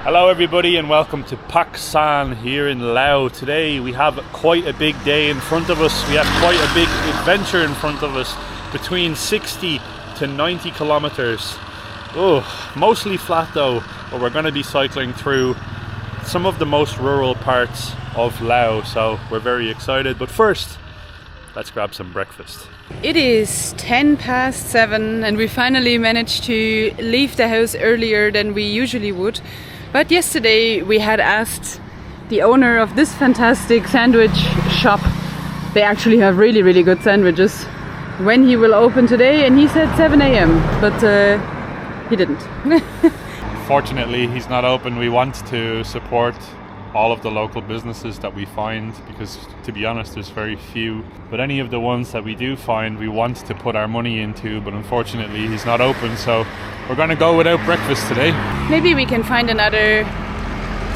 Hello everybody and welcome to Pakan here in Laos. Today we have quite a big day in front of us. We have quite a big adventure in front of us, between 60 to 90 kilometers. Oh, mostly flat though, but we're going to be cycling through some of the most rural parts of Laos, so we're very excited. But first, let's grab some breakfast. It is 7:10 and we finally managed to leave the house earlier than we usually would. But yesterday we had asked the owner of this fantastic sandwich shop, they actually have really good sandwiches, when he will open today, and he said 7 a.m. but he didn't. Fortunately he's not open. We want to support all of the local businesses that we find, because to be honest there's very few, but any of the ones that we do find we want to put our money into, but unfortunately he's not open, so we're going to go without breakfast today. Maybe we can find another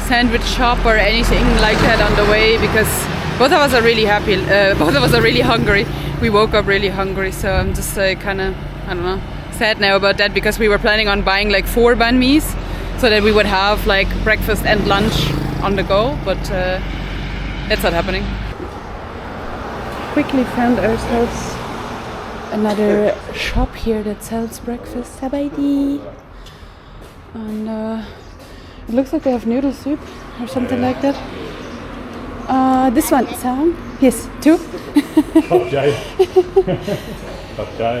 sandwich shop or anything like that on the way, because both of us are really happy, both of us are really hungry. We woke up really hungry, so I'm just kind of, I don't know, sad now about that, because we were planning on buying like 4 banh mi's so that we would have like breakfast and lunch on the go, but that's not happening. Quickly found ourselves another shop here that sells breakfast. Habaidi. And it looks like they have noodle soup or something like that. This one, Sam? Yes, 2. Kapjai.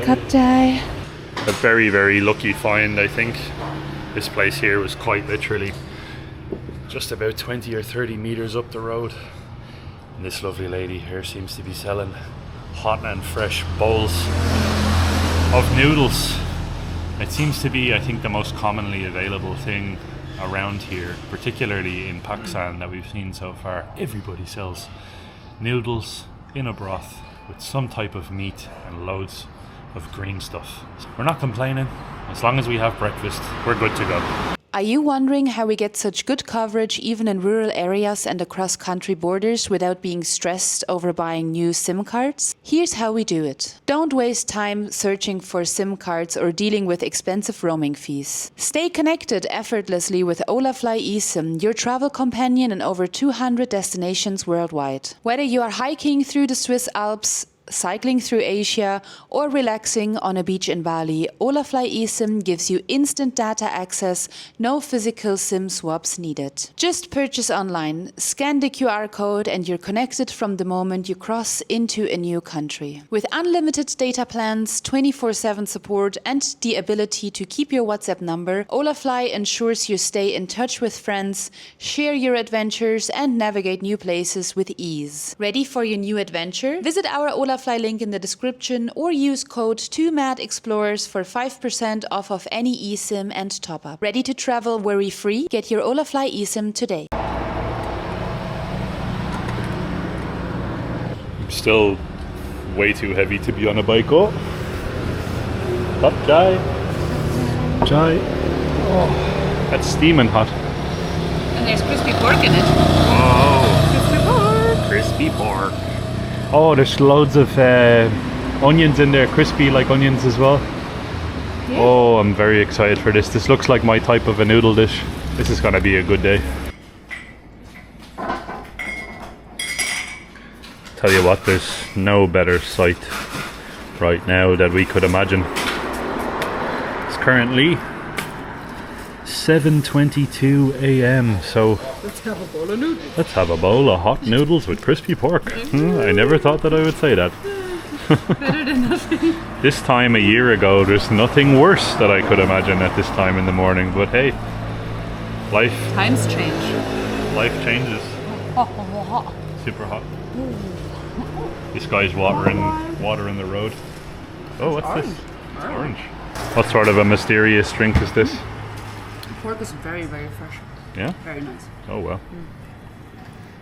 Kapjai. A very lucky find, I think. This place here was quite literally just about 20 or 30 meters up the road, and this lovely lady here seems to be selling hot and fresh bowls of noodles. It seems to be, I think, the most commonly available thing around here, particularly in Pakan, that we've seen so far. Everybody sells noodles in a broth with some type of meat and loads of green stuff. We're not complaining. As long as we have breakfast, we're good to go. Are you wondering how we get such good coverage even in rural areas and across country borders without being stressed over buying new SIM cards? Here's how we do it. Don't waste time searching for SIM cards or dealing with expensive roaming fees. Stay connected effortlessly with Olafly eSIM, your travel companion in over 200 destinations worldwide. Whether you are hiking through the Swiss Alps, cycling through Asia, or relaxing on a beach in Bali, Olafly eSIM gives you instant data access, no physical SIM swaps needed. Just purchase online, scan the QR code, and you're connected from the moment you cross into a new country. With unlimited data plans, 24/7 support, and the ability to keep your WhatsApp number, Olafly ensures you stay in touch with friends, share your adventures, and navigate new places with ease. Ready for your new adventure? Visit our Olafly link in the description or use code 2MADEXPLORERS for 5% off of any eSIM and top-up. Ready to travel worry-free? Get your Olafly eSIM today. Still way too heavy to be on a bike. Oh, hot chai. Chai. Oh, that's steaming hot. And there's crispy pork in it. Oh, Crispy pork. crispy pork. Oh, there's loads of onions in there, crispy like onions as well. Yeah. Oh, I'm very excited for this. This looks like my type of a noodle dish. This is gonna be a good day. Tell you what, there's no better sight right now that we could imagine. It's currently 7:22 a.m. so Let's have a bowl of noodles. let's have a bowl of hot noodles with crispy pork. I never thought that I would say that. Better than nothing. This time a year ago, there's nothing worse that I could imagine at this time in the morning, but hey, Times change. life changes. Super hot. This guy's watering the road. Oh, what's this? It's orange. What sort of a mysterious drink is this? Pork is very fresh. Yeah? Very nice. Oh well.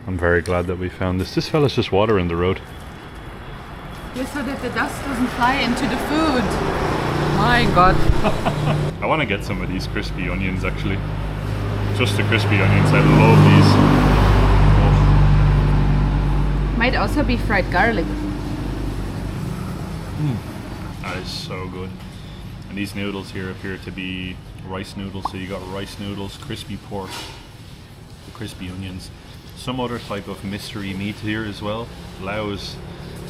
I'm very glad that we found this. This fella's just watering the road. Yes, so that the dust doesn't fly into the food. My God. I want to get some of these crispy onions actually. Just the crispy onions. I love these. Oh. Might also be fried garlic. That is so good. And these noodles here appear to be rice noodles. So you got rice noodles, crispy pork, crispy onions, some other type of mystery meat here as well. Laos,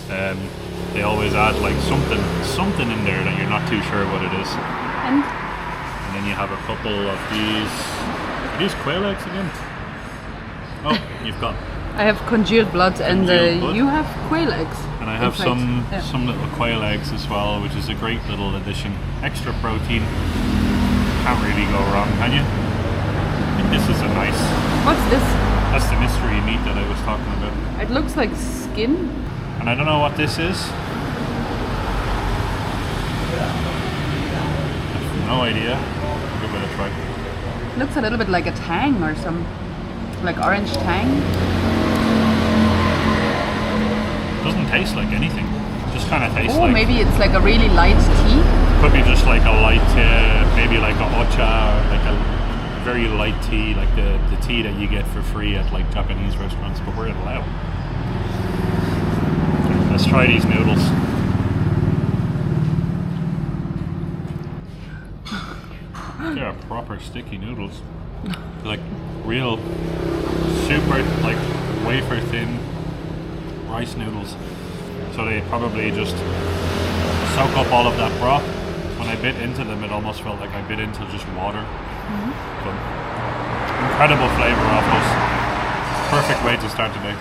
they always add like something in there that you're not too sure what it is. And then you have a couple of these. Are these quail eggs again? Oh, you've got. I have congealed blood, and blood. you have quail eggs. And I have some little quail eggs as well, which is a great little addition. Extra protein. Can't really go wrong, can you? I think this is a nice. What's this? That's the mystery meat that I was talking about. It looks like skin. And I don't know what this is. No idea. I'll give it a try. Looks a little bit like a tang or some, like orange tang. Doesn't taste like anything. Just kind of tastes like. Oh, maybe it's like a really light tea. Could be just like a light, maybe like a ocha, or like a very light tea, like the tea that you get for free at like Japanese restaurants. But we're in Laos. Let's try these noodles. They are proper sticky noodles. Like real super like wafer thin rice noodles. So they probably just soak up all of that broth. When I bit into them, it almost felt like I bit into just water. But incredible flavour off those. Perfect way to start the day.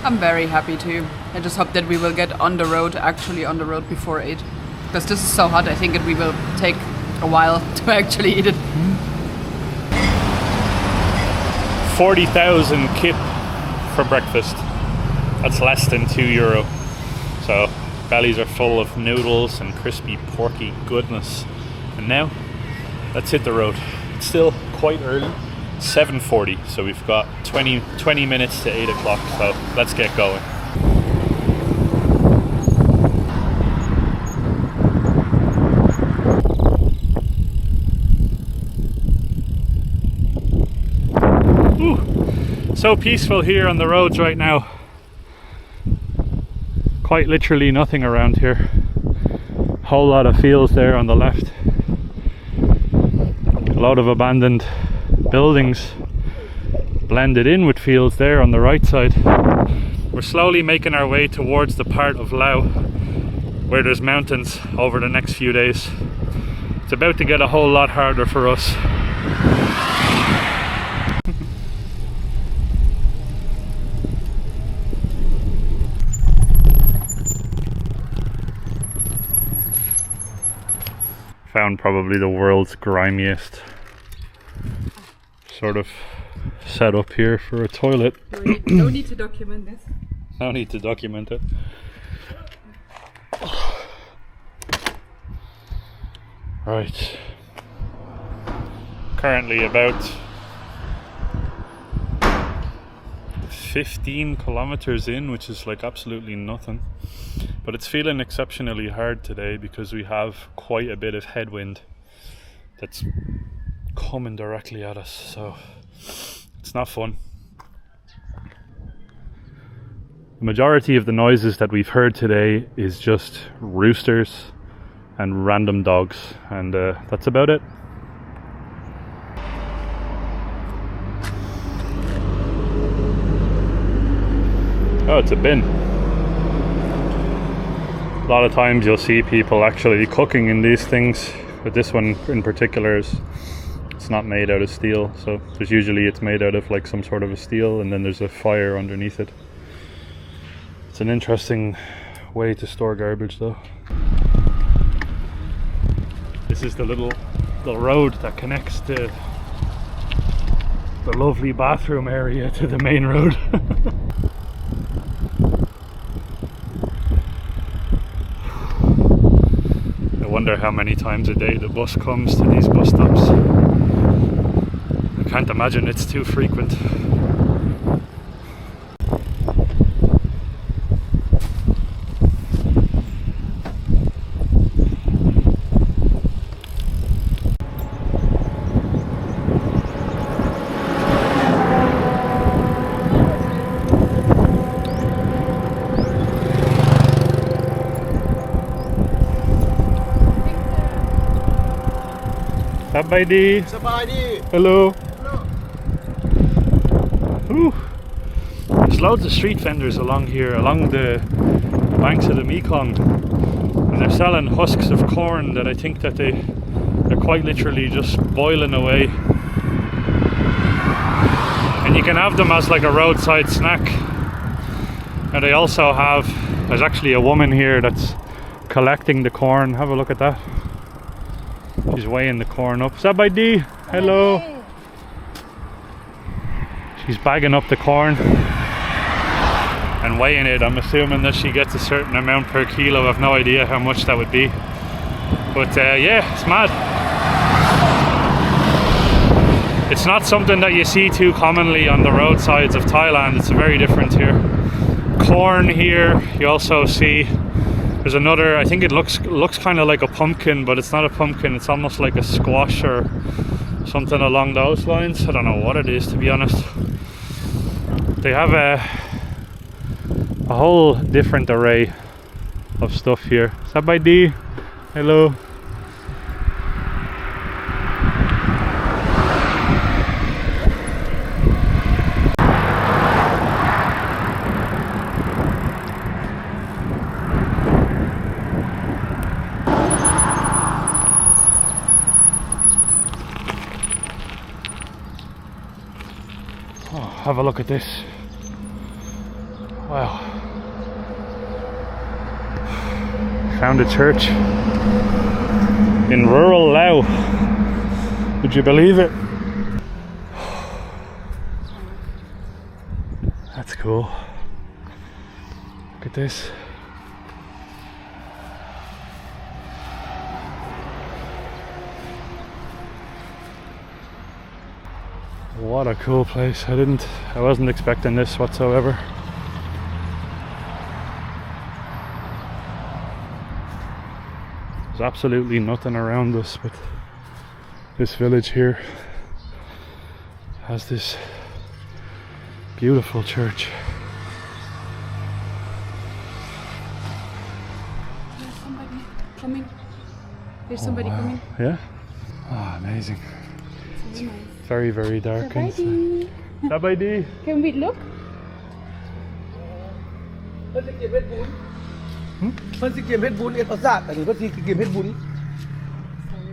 I'm very happy too. I just hope that we will get actually on the road before 8. Because this is so hot, I think we will take a while to actually eat it. 40,000 kip for breakfast. That's less than €2. So bellies are full of noodles and crispy porky goodness. And now, let's hit the road. It's still quite early, 7:40, so we've got 20 minutes to 8 o'clock, so let's get going. Ooh, so peaceful here on the roads right now. Quite literally nothing around here. Whole lot of fields there on the left. A lot of abandoned buildings blended in with fields there on the right side. We're slowly making our way towards the part of Laos where there's mountains over the next few days. It's about to get a whole lot harder for us. Found probably the world's grimiest sort of setup here for a toilet. No need to document this. No need to document it. Right. Currently about 15 kilometers in, which is like absolutely nothing. But it's feeling exceptionally hard today because we have quite a bit of headwind that's coming directly at us, so it's not fun. The majority of the noises that we've heard today is just roosters and random dogs, and that's about it. Oh, it's a bin. A lot of times you'll see people actually cooking in these things, but this one in particular it's not made out of steel, so there's usually it's made out of like some sort of a steel and then there's a fire underneath it. It's an interesting way to store garbage though. This is the little road that connects the lovely bathroom area to the main road. I wonder how many times a day the bus comes to these bus stops. I can't imagine it's too frequent. Sabaidi. Hello. Ooh. There's loads of street vendors along here, along the banks of the Mekong, and they're selling husks of corn that I think that they're quite literally just boiling away, and you can have them as like a roadside snack. And they also have, there's actually a woman here that's collecting the corn. Have a look at that. She's weighing the corn up. Sabaidi, hello. She's bagging up the corn and weighing it. I'm assuming that she gets a certain amount per kilo. I've no idea how much that would be. But yeah, it's mad. It's not something that you see too commonly on the roadsides of Thailand. It's very different here. Corn here, you also see there's another, I think it looks kind of like a pumpkin, but it's not a pumpkin, it's almost like a squash or something along those lines. I don't know what it is, to be honest. They have a whole different array of stuff here. Sabaidi, hello. Have a look at this. Wow. Found a church in rural Laos. Would you believe it? That's cool. Look at this. What a cool place. I wasn't expecting this whatsoever. There's absolutely nothing around us, but this village here has this beautiful church. There's somebody coming. There's somebody coming. Yeah? Oh, amazing. It's very, very dark inside. Sabaidi. Can we look?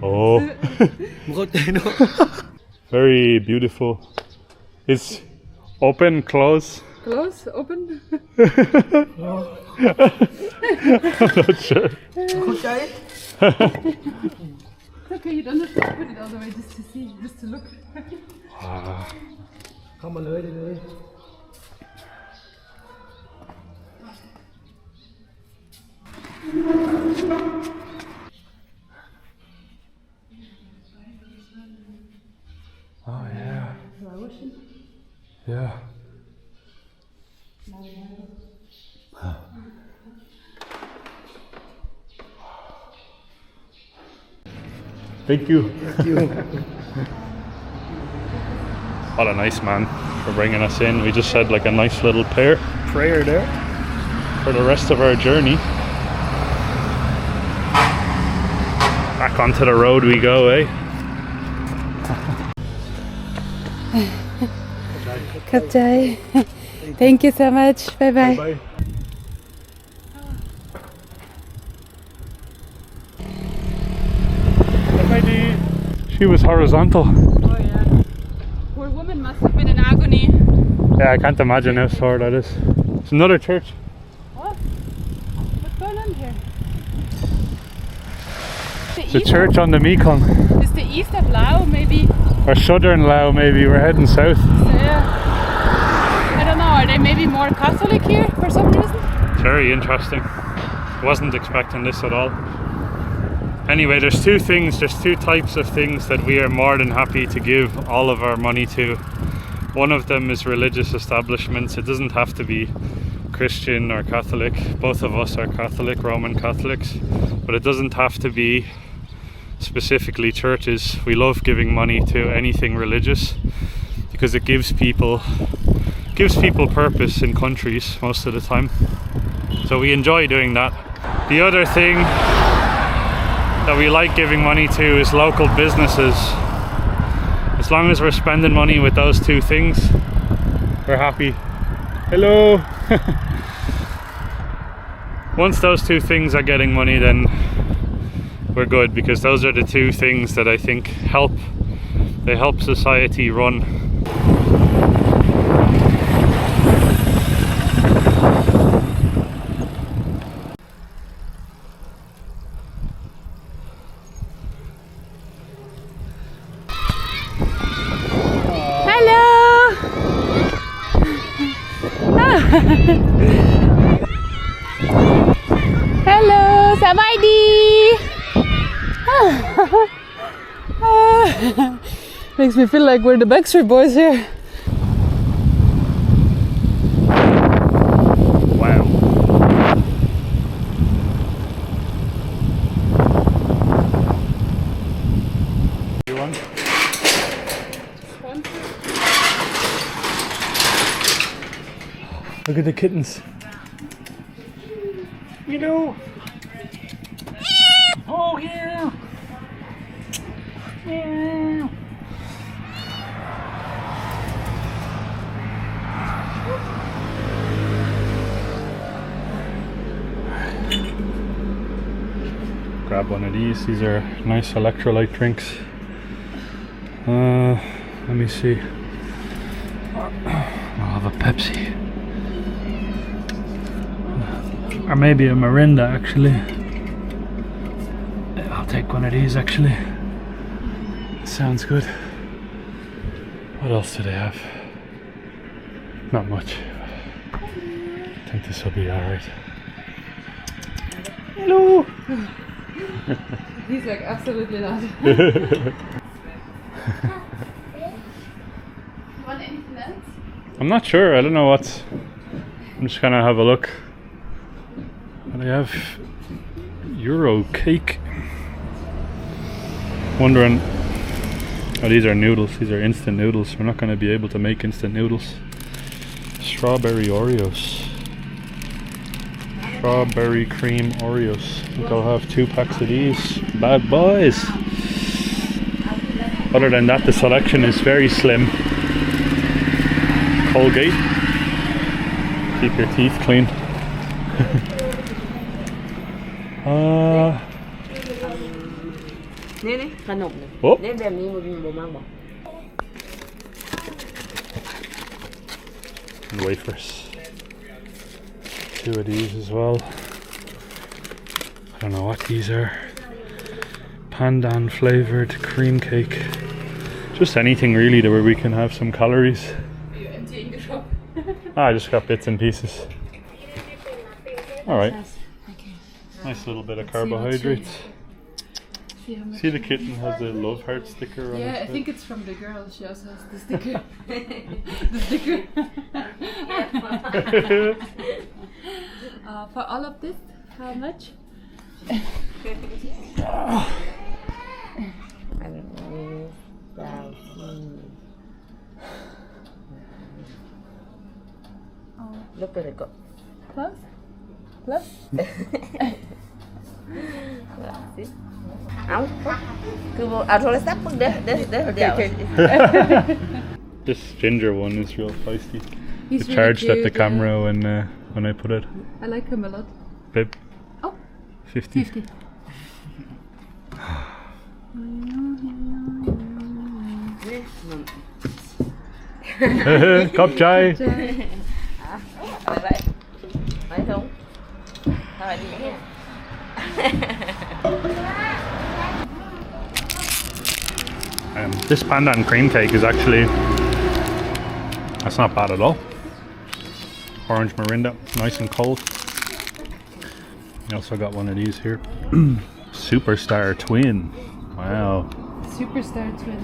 Oh. Very beautiful. It's open, close. Close, open. I'm not sure. Okay, you don't have to put it all the way just to see, just to look. Come on,เลย Oh yeah. Yeah. Thank you. What a nice man for bringing us in. We just said like a nice little prayer there for the rest of our journey. Back onto the road we go, eh? Kapjai. Thank you so much. Bye bye. Bye. She was horizontal. Oh yeah. Poor woman must have been in agony. Yeah, I can't imagine how sore that is. It's another church. What? What's going on here? It's a church on the Mekong. It's the east of Laos, maybe. Or southern Laos, maybe. We're heading south. So, yeah. I don't know, are they maybe more Catholic here for some reason? Very interesting. Wasn't expecting this at all. Anyway, there's two types of things that we are more than happy to give all of our money to. One of them is religious establishments. It doesn't have to be Christian or Catholic. Both of us are Catholic, Roman Catholics, but it doesn't have to be specifically churches. We love giving money to anything religious because it gives people purpose in countries most of the time. So we enjoy doing that. The other thing that we like giving money to is local businesses. As long as we're spending money with those two things, we're happy. Hello! Once those two things are getting money, then we're good, because those are the two things that I think help society run. Hello, Sawadee! Makes me feel like we're the Backstreet Boys here. Wow. You want? Look at the kittens. You know. Oh yeah. Yeah. Grab one of these. These are nice electrolyte drinks. Let me see. I'll have a Pepsi. Or maybe a Mirinda, actually. I'll take one of these, actually. Sounds good. What else do they have? Not much. I think this will be alright. Hello! He's like, absolutely not. Want anything else? I'm not sure, I don't know what. I'm just gonna have a look. What do they have? Euro cake. Wondering. Oh, these are noodles. These are instant noodles. We're not going to be able to make instant noodles. Strawberry Oreos. Strawberry cream Oreos. I think I'll have 2 packs of these. Bad boys. Other than that, the selection is very slim. Colgate. Keep your teeth clean. Oh. And wafers. 2 of these as well. I don't know what these are. Pandan flavoured cream cake. Just anything really where we can have some calories. You're emptying the shop. I just got bits and pieces. Alright. Okay. Nice little bit of carbohydrates. See, the kitten has a love heart sticker on it. Yeah, I think it's from the girl. She also has the sticker. The sticker. For all of this, how much? Look at it go. Plus? Plus? This ginger one is real feisty. He's It really charged at the cute, camera when I put it. I like him a lot. Babe. Oh, 50. 50. Cup chai. This pandan cream cake is actually, that's not bad at all. Orange Mirinda, nice and cold. I also got one of these here. Superstar Twin. Wow. Superstar Twin.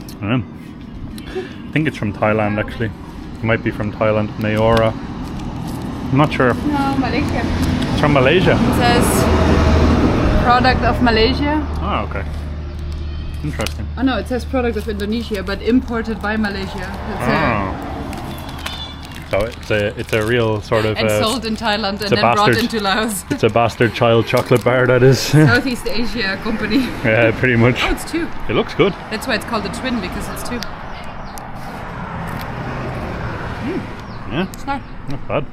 I think it's from Thailand actually. It might be from Thailand, Mayora. I'm not sure. No, Malaysia. It's from Malaysia. It says product of Malaysia. Oh, okay. Interesting. Oh no, it says product of Indonesia, but imported by Malaysia. It's Oh. So it's a real sort of and sold in Thailand and then bastard. brought into Laos. It's a bastard child chocolate bar, that is. Southeast Asia company. Yeah, pretty much. Oh, it's two. It looks good. That's why it's called a twin, because it's two. Yeah, It's not. not bad.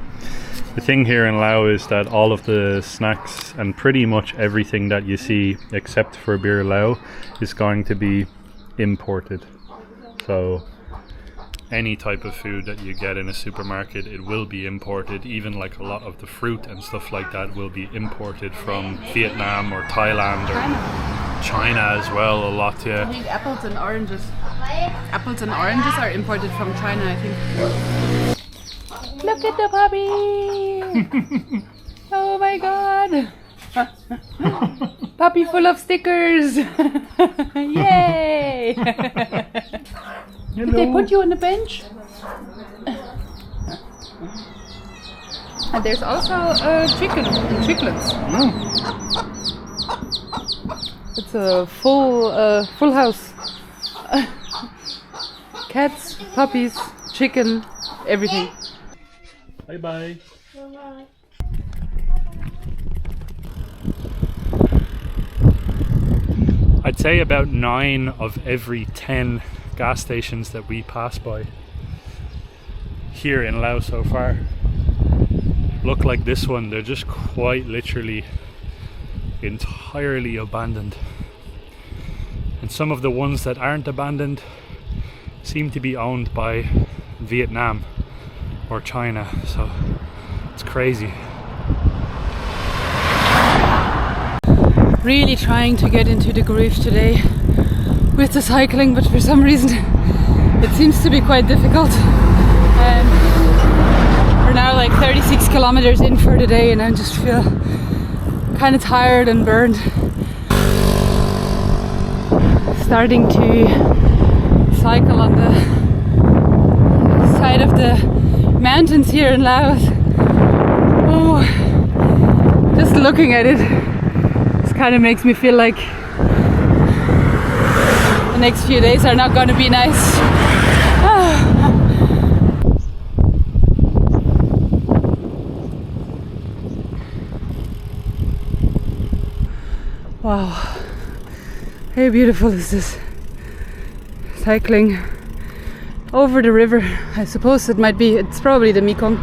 The thing here in Laos is that all of the snacks and pretty much everything that you see except for beer Lao is going to be imported. So any type of food that you get in a supermarket, it will be imported. Even like a lot of the fruit and stuff like that will be imported from Vietnam or Thailand or China as well, a lot, I yeah. think apples and oranges. Apples and oranges are imported from China, I think. Look at the puppy! Oh my god! Puppy full of stickers! Yay! Did they put you on the bench? And there's also chicken and chicklets. It's a full house. Cats, puppies, chicken, everything. Bye bye. I'd say about 9 of every 10 gas stations that we pass by here in Laos so far look like this one. They're just quite literally entirely abandoned. And some of the ones that aren't abandoned seem to be owned by Vietnam or China, so it's crazy. Really trying to get into the groove today with the cycling, but for some reason it seems to be quite difficult. We're now like 36 kilometers in for the day and I just feel kind of tired and burned. Starting to cycle on the side of the mountains here in Laos. Oh, just looking at it, this kind of makes me feel like the next few days are not going to be nice. Wow, how beautiful is this? Cycling over the river. I suppose it's probably the Mekong.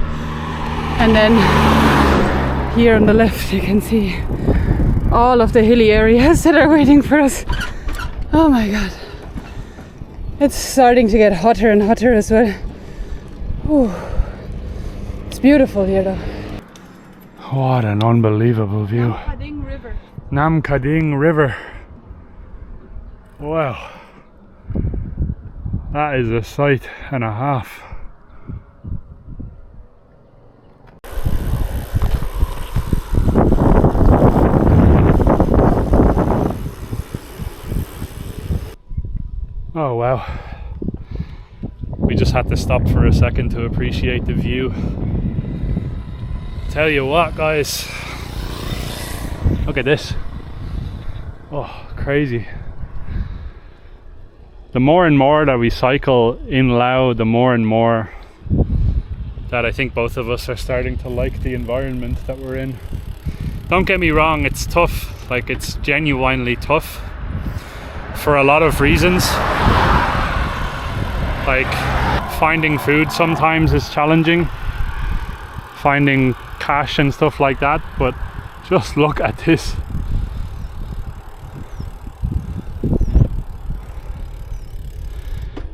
And then here on the left you can see all of the hilly areas that are waiting for us. Oh my god. It's starting to get hotter and hotter as well. Ooh. It's beautiful here though. What an unbelievable view. Nam Kading River. Nam Kading River. Wow. That is a sight and a half. Oh wow. We just had to stop for a second to appreciate the view. Tell you what, guys. Look at this. Oh, crazy. The more and more that we cycle in Laos, the more and more that I think both of us are starting to like the environment that we're in. Don't get me wrong, it's tough. Like, it's genuinely tough for a lot of reasons. Like, finding food sometimes is challenging, finding cash and stuff like that, but just look at this.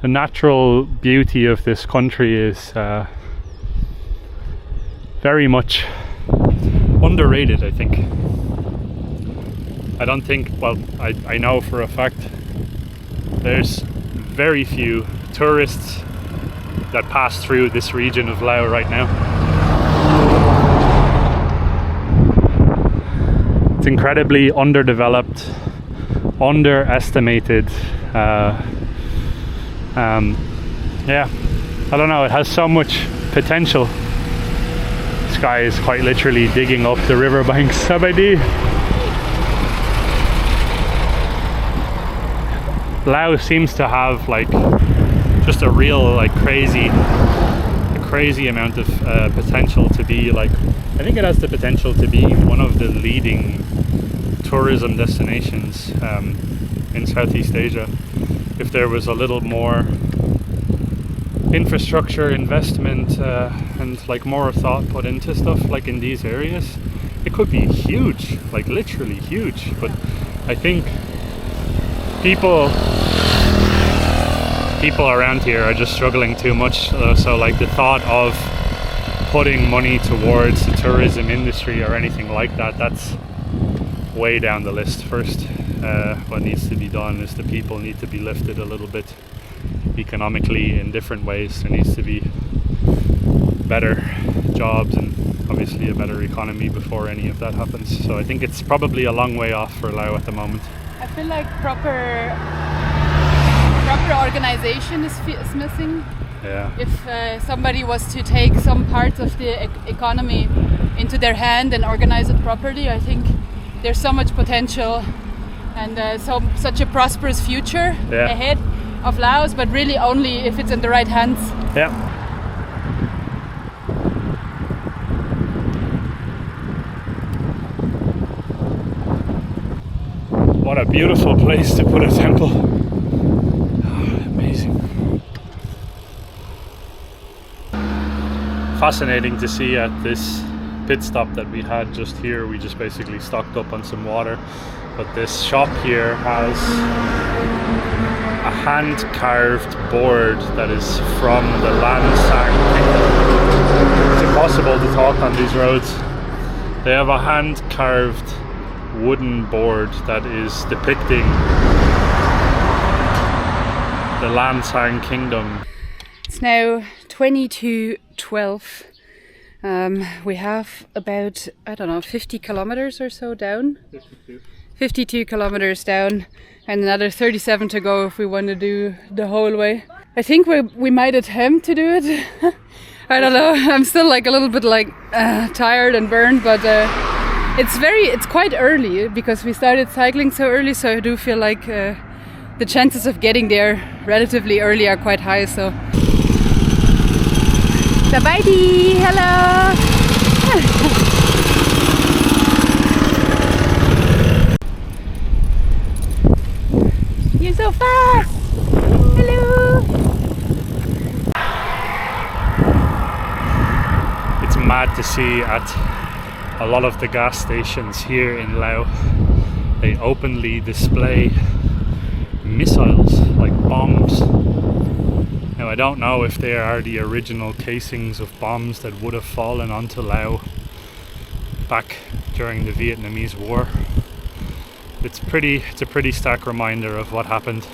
The natural beauty of this country is very much underrated, I think. I don't think, well, I know for a fact there's very few tourists that pass through this region of Laos right now. It's incredibly underdeveloped, underestimated. Yeah, I don't know, it has so much potential. This guy is quite literally digging up the riverbanks. Sabadi. Laos seems to have like just a real like crazy crazy amount of potential to be like, I think it has the potential to be one of the leading tourism destinations in Southeast Asia. If there was a little more infrastructure investment and like more thought put into stuff like in these areas, it could be huge, like literally huge. But I think people around here are just struggling too much, so like the thought of putting money towards the tourism industry or anything like that, that's way down the list. First, what needs to be done is the people need to be lifted a little bit economically in different ways. There needs to be better jobs and obviously a better economy before any of that happens. So I think it's probably a long way off for Laos at the moment. I feel like proper organization is missing. Yeah. If somebody was to take some parts of the economy into their hand and organize it properly, I think there's so much potential and such a prosperous future ahead of Laos, but really only if it's in the right hands. Yeah. What a beautiful place to put a temple. Oh, amazing. Fascinating to see at this pit stop that we had just here. We just basically stocked up on some water. But this shop here has a hand-carved board that is from the Lansang Kingdom. It's impossible to talk on these roads. They have a hand-carved wooden board that is depicting the Lansang Kingdom. It's now 22:12. We have about, I don't know, 50 kilometers or so down. 52 kilometers down and another 37 to go if we want to do the whole way. I think we might attempt to do it. I don't know, I'm still like a little bit like tired and burned, but it's quite early because we started cycling so early, so I do feel like the chances of getting there relatively early are quite high. So Sabaidi, hello. You're so fast! Hello! It's mad to see at a lot of the gas stations here in Laos. They openly display missiles, like bombs. Now I don't know if they are the original casings of bombs that would have fallen onto Laos back during the Vietnamese War. It's a pretty stark reminder of what happened.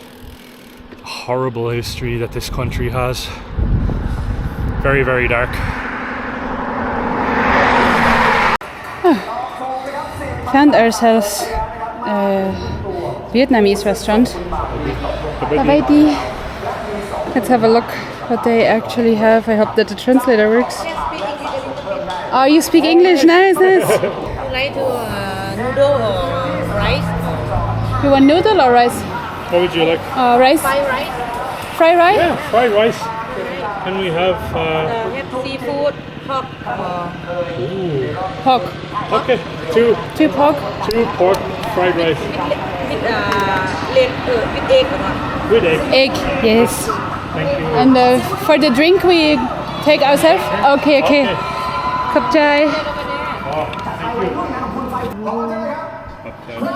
The horrible history that this country has. Very, very dark. Found ourselves a Vietnamese restaurant. Sabaidi. Let's have a look what they actually have. I hope that the translator works. Oh, you speak English? Nice, nice. Would you like to noodle or rice? You want noodle or rice? What would you like? Rice. Fried rice? Fried rice? Yeah, fried rice. Can we have... We have seafood, pork. Pork. Okay, two Pork. pork, fried rice. With egg or not? With egg. Egg, yes. Thank you. And for the drink we take ourselves? Okay, okay. Khop chai.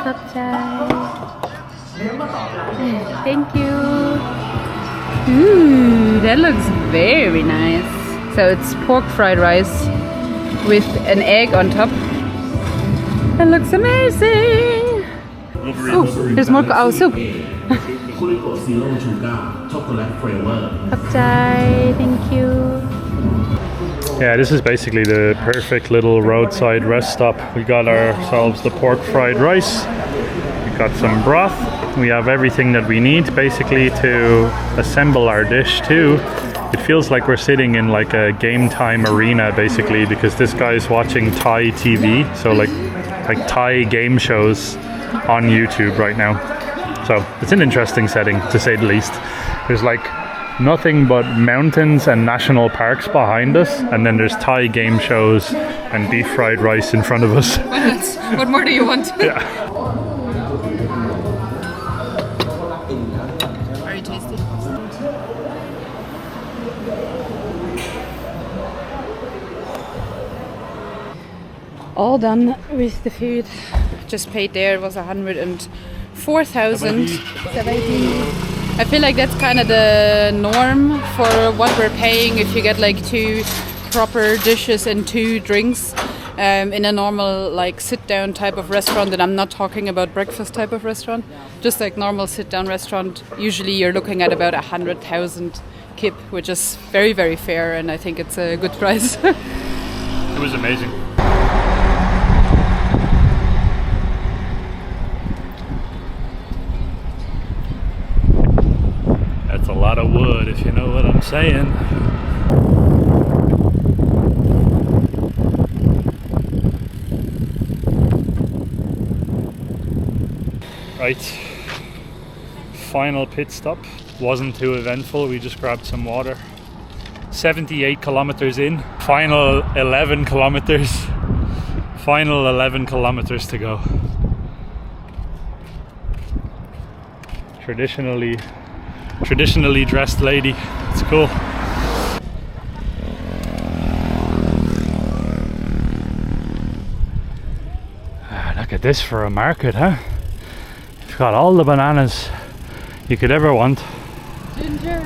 Khop chai. Thank you. That looks very nice. So it's pork fried rice with an egg on top. That looks amazing. Oh, there's more soup. Khop chai, thank you. Yeah, this is basically the perfect little roadside rest stop. We got ourselves the pork fried rice. We got some broth. We have everything that we need basically to assemble our dish too. It feels like we're sitting in like a game time arena basically, because this guy's watching Thai TV, so like Thai game shows on YouTube right now. So it's an interesting setting to say the least. There's like nothing but mountains and national parks behind us, and then there's Thai game shows and deep fried rice in front of us. What more do you want? Yeah. Very tasty. All done with the food. Just paid there. It was 104,017. I feel like that's kind of the norm for what we're paying if you get like 2 proper dishes and 2 drinks in a normal like sit-down type of restaurant. And I'm not talking about breakfast type of restaurant, just like normal sit-down restaurant. Usually you're looking at about 100,000 kip, which is very, very fair, and I think it's a good price. It was amazing. That's a lot of wood, if you know what I'm saying. Right, final pit stop. Wasn't too eventful, we just grabbed some water. 78 kilometers in, final 11 kilometers. Final 11 kilometers to go. Traditionally dressed lady. It's cool. Look at this for a market, huh? It's got all the bananas you could ever want. Ginger.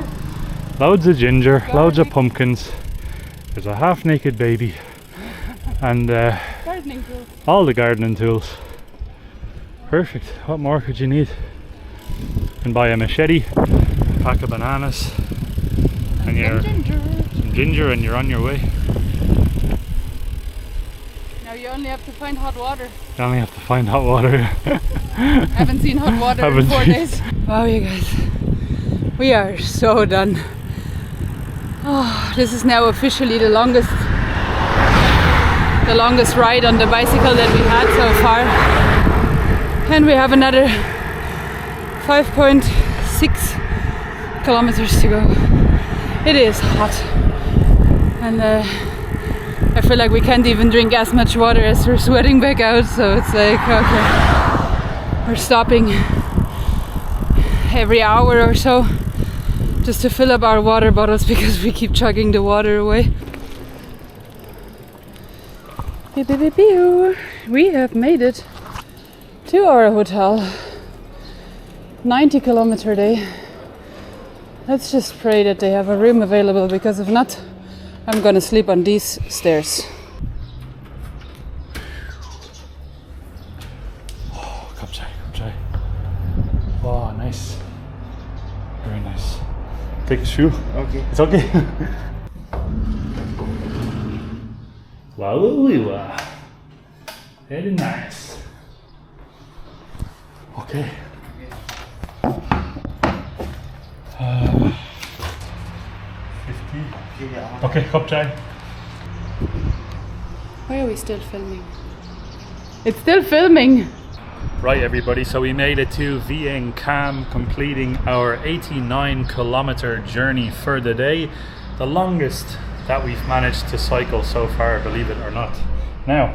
Loads of ginger, loads of pumpkins. There's a half-naked baby. And Gardening tools. all the gardening tools. Perfect. What more could you need? You can buy a machete, a pack of bananas, and some ginger, and you're on your way. Now you only have to find hot water. You only have to find hot water. Haven't seen hot water in 4 days. Wow, you guys, we are so done. Oh, this is now officially the longest ride on the bicycle that we had so far, and we have another 5.6 kilometers to go. It is hot, and I feel like we can't even drink as much water as we're sweating back out, so it's like, okay, we're stopping every hour or so just to fill up our water bottles because we keep chugging the water away. We have made it to our hotel. 90 kilometer day. Let's just pray that they have a room available, because if not, I'm gonna sleep on these stairs. Oh, cup chai. Oh, nice. Very nice. Take the shoe. Okay. It's okay. Wow. Very nice. Okay. 50. Okay, cup chai. Why are we still filming? It's still filming! Right, everybody, so we made it to Vieng Cam, completing our 89 kilometer journey for the day. The longest that we've managed to cycle so far, believe it or not. Now,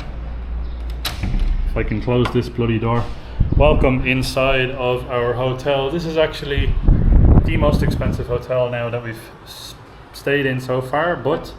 if I can close this bloody door. Welcome inside of our hotel. This is actually the most expensive hotel now that we've stayed in so far, but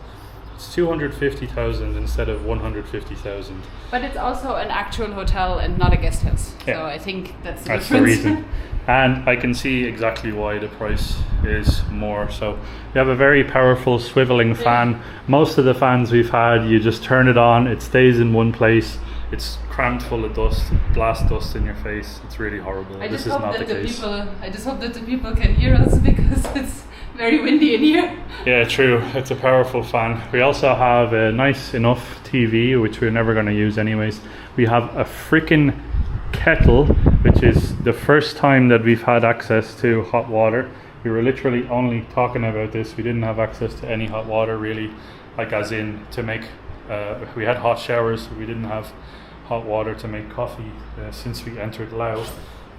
it's 250,000 instead of 150,000. But it's also an actual hotel and not a guest house. Yeah. So I think that's the That's difference. the reason. And I can see exactly why the price is more. So we have a very powerful swiveling fan. Most of the fans we've had, you just turn it on, it stays in one place. It's crammed full of dust, blast dust in your face. It's really horrible. I This just is not the hope that case. I just hope that the people can hear us, because it's very windy in here. Yeah, true. It's a powerful fan. We also have a nice enough TV, which we're never going to use anyways. We have a freaking kettle, which is the first time that we've had access to hot water. We were literally only talking about this. We didn't have access to any hot water really, like as in to make, we had hot showers, we didn't have hot water to make coffee since we entered Laos.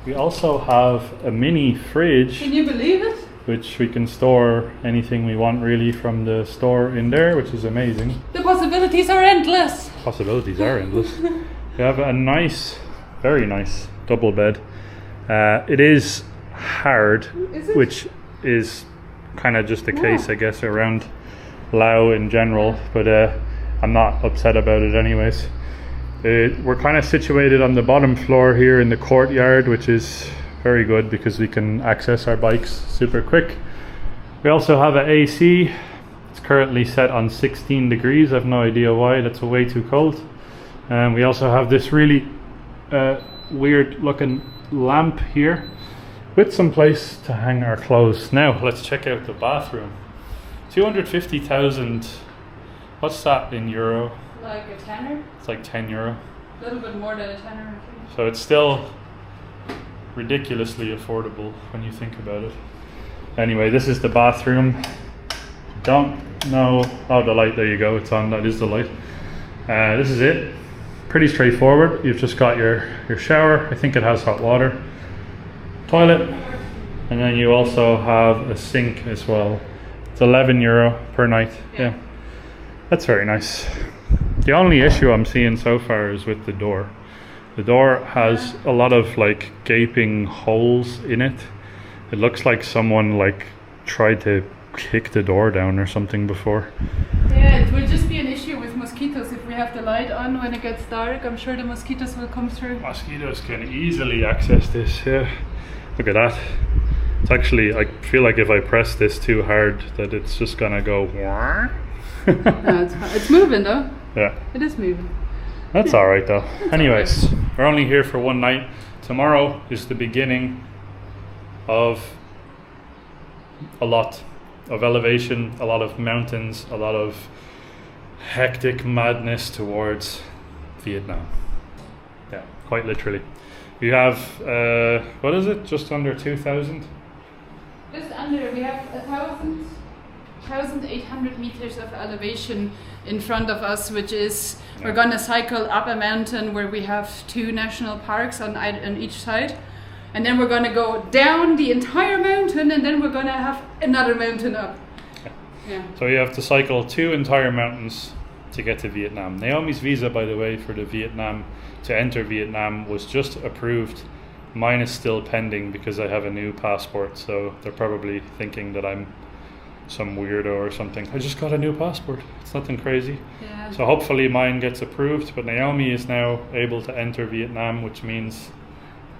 We also have a mini fridge. Can you believe it? which we can store anything we want really from the store in there, which is amazing. The possibilities are endless. Possibilities are endless. We have a nice, very nice double bed. It is hard, which is kind of just the case, I guess, around Laos in general, but I'm not upset about it anyways. We're kind of situated on the bottom floor here in the courtyard, which is very good because we can access our bikes super quick. We also have an AC. It's currently set on 16 degrees. I have no idea why, that's way too cold. And we also have this really weird looking lamp here with some place to hang our clothes. Now let's check out the bathroom. 250,000, what's that in euro? Like a tenner? It's like 10 euro. A little bit more than a tenner, I think. So it's still ridiculously affordable when you think about it. Anyway, this is the bathroom. Don't know, oh, the light, there you go, it's on, that is the light. This is it. Pretty straightforward. You've just got your shower. I think it has hot water. Toilet. And then you also have a sink as well. It's 11 euro per night. Yeah. That's very nice. The only issue I'm seeing so far is with the door. The door has a lot of like gaping holes in it. It looks like someone like tried to kick the door down or something before. Yeah, it will just be an issue with mosquitoes if we have the light on when it gets dark. I'm sure the mosquitoes will come through. Mosquitoes can easily access this, yeah. Look at that. It's actually, I feel like if I press this too hard that it's just gonna go. No, it's moving though. Yeah. It is moving. That's alright though. Anyways, we're only here for one night. Tomorrow is the beginning of a lot of elevation, a lot of mountains, a lot of hectic madness towards Vietnam. Yeah, quite literally. We have, what is it? Just under 2,000? Just under, we have 1,800 meters of elevation in front of us, which is, we're gonna cycle up a mountain where we have 2 national parks on each side. And then we're gonna go down the entire mountain, and then we're gonna have another mountain up. Yeah. So you have to cycle 2 entire mountains to get to Vietnam. Naomi's visa, by the way, for the Vietnam, to enter Vietnam was just approved. Mine is still pending because I have a new passport, so they're probably thinking that I'm some weirdo or something. I just got a new passport. It's nothing crazy. Yeah. So hopefully mine gets approved, but Naomi is now able to enter Vietnam, which means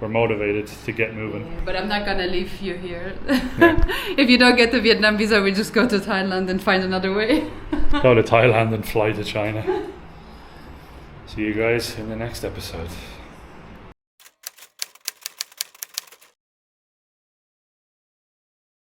we're motivated to get moving. Yeah, but I'm not gonna leave you here. Yeah. If you don't get the Vietnam visa, we just go to Thailand and find another way. Go to Thailand and fly to China. See you guys in the next episode.